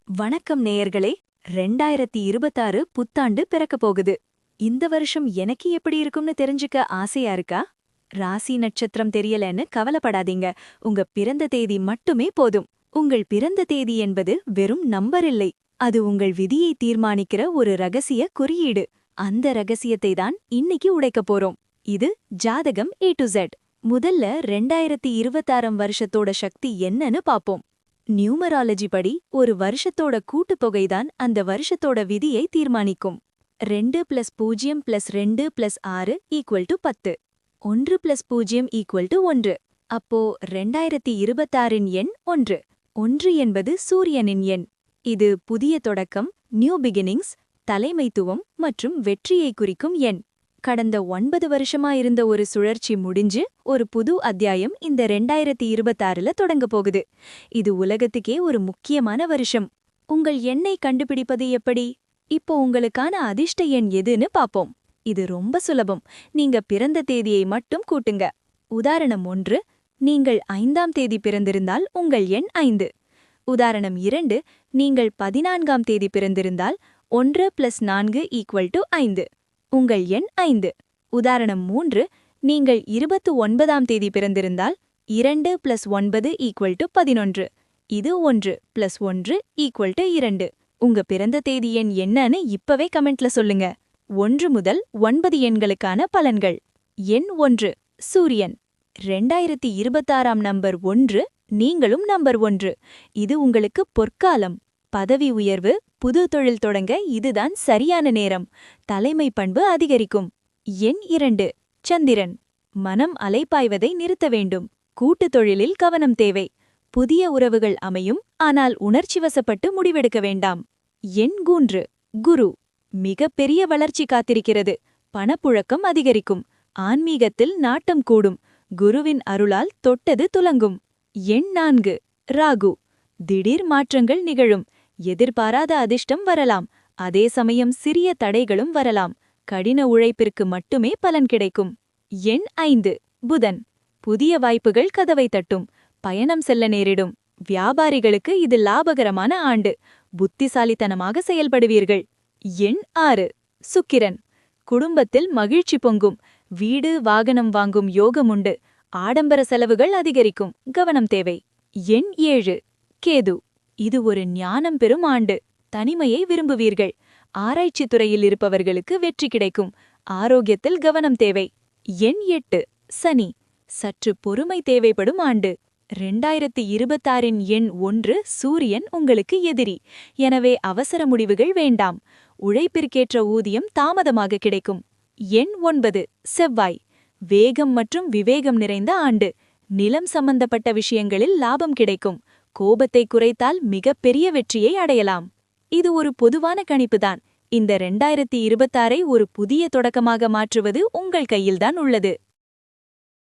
வணக்கம் நேயர்களே. 2026 புத்தாண்டு பிறக்கப் போகுது. இந்த வருஷம் எனக்கு எப்படி இருக்கும்னு தெரிஞ்சுக்க ஆசையா இருக்கா? ராசி நட்சத்திரம் தெரியலன்னு கவலைப்படாதீங்க. உங்க பிறந்த தேதி மட்டுமே போதும். உங்கள் பிறந்த தேதி என்பது வெறும் நம்பர் இல்லை. அது உங்கள் விதியை தீர்மானிக்கிற ஒரு ரகசிய குறியீடு. அந்த ரகசியத்தை தான் இன்னைக்கு உடைக்கப் போறோம். இது ஜாதகம் A to Z. முதல்ல 2026 வருஷத்தோட சக்தி என்னன்னு பாப்போம். நியூமராலஜி படி ஒரு வருஷத்தோட கூட்டுத்தொகைதான் அந்த வருஷத்தோட விதியை தீர்மானிக்கும். 2+0+2+6 = 10. 1+0 = 1. அப்போ 2026இன் எண் 1. 1 என்பது சூரியனின் எண். இது புதிய தொடக்கம், நியூ பிகினிங்ஸ், தலைமைத்துவம் மற்றும் வெற்றியை குறிக்கும் எண். கடந்த 9 வருஷமா இருந்த ஒரு சுழற்சி முடிஞ்சு ஒரு புது அத்தியாயம் இந்த 2026ல தொடங்க போகுது. இது உலகத்துக்கே ஒரு முக்கியமான வருஷம். உங்கள் எண்ணை கண்டுபிடிப்பது எப்படி? இப்போ உங்களுக்கான அதிர்ஷ்ட எண் எதுன்னு பாப்போம். இது ரொம்ப சுலபம். நீங்க பிறந்த தேதியை மட்டும் கூட்டுங்க. உதாரணம் 1, நீங்கள் 5ஆம் தேதி பிறந்திருந்தால் உங்கள் எண் 5. உதாரணம் 2, நீங்கள் 14ஆம் தேதி பிறந்திருந்தால் 1 + 4 = 5. உங்கள் எண் 5. உதாரணம் 3, நீங்கள் 29ஆம் தேதி பிறந்திருந்தால் 2 + 9 = 11. இது 1 + 1 = 2. உங்க பிறந்த தேதி எண் என்னன்னு இப்பவே கமெண்ட்ல சொல்லுங்க. 1 முதல் 9 எண்களுக்கான பலன்கள். எண் 1, சூரியன். 2026ஆம் நம்பர் 1, நீங்களும் நம்பர் 1. இது உங்களுக்கு பொற்காலம். பதவி உயர்வு, புது தொழில் தொடங்க இதுதான் சரியான நேரம். தலைமை பண்பு அதிகரிக்கும். எண் 2, சந்திரன். மனம் அலைப்பாய்வதை நிறுத்த வேண்டும். கூட்டுத் தொழிலில் கவனம் தேவை. புதிய உறவுகள் அமையும், ஆனால் உணர்ச்சிவசப்பட்டு முடிவெடுக்க வேண்டாம். எண் 3, குரு. மிகப்பெரிய வளர்ச்சி காத்திருக்கிறது. பணப்புழக்கம் அதிகரிக்கும். ஆன்மீகத்தில் நாட்டம் கூடும். குருவின் அருளால் தொட்டது துலங்கும். எண் 4, ராகு. திடீர் மாற்றங்கள் நிகழும். எதிர்பாராத அதிர்ஷ்டம் வரலாம். அதே சமயம் சிறிய தடைகளும் வரலாம். கடின உழைப்பிற்கு மட்டுமே பலன் கிடைக்கும். எண் 5, புதன். புதிய வாய்ப்புகள் கதவை தட்டும். பயணம் செல்ல நேரிடும். வியாபாரிகளுக்கு இது லாபகரமான ஆண்டு. புத்திசாலித்தனமாக செயல்படுவீர்கள். எண் 6, சுக்கிரன். குடும்பத்தில் மகிழ்ச்சி பொங்கும். வீடு, வாகனம் வாங்கும் யோகமுண்டு. ஆடம்பர செலவுகள் அதிகரிக்கும். கவனம் தேவை. எண் 7, கேது. இது ஒரு ஞானம் பெறும் ஆண்டு. தனிமையை விரும்புவீர்கள். ஆராய்ச்சித் துறையில் இருப்பவர்களுக்கு வெற்றி கிடைக்கும். ஆரோக்கியத்தில் கவனம் தேவை. எண் 8, சனி. சற்று பொறுமை தேவைப்படும் ஆண்டு. 2026இன் எண் 1, சூரியன் உங்களுக்கு எதிரி. எனவே அவசர முடிவுகள் வேண்டாம். உழைப்பிற்கேற்ற ஊதியம் தாமதமாக கிடைக்கும். எண் 9, செவ்வாய். வேகம் மற்றும் விவேகம் நிறைந்த ஆண்டு. நிலம் சம்பந்தப்பட்ட விஷயங்களில் லாபம் கிடைக்கும். கோபத்தை குறைத்தால் மிகப்பெரிய வெற்றியை அடையலாம். இது ஒரு பொதுவான கணிப்புதான். இந்த 2026ஐ ஒரு புதிய தொடக்கமாக மாற்றுவது உங்கள் கையில்தான் உள்ளது.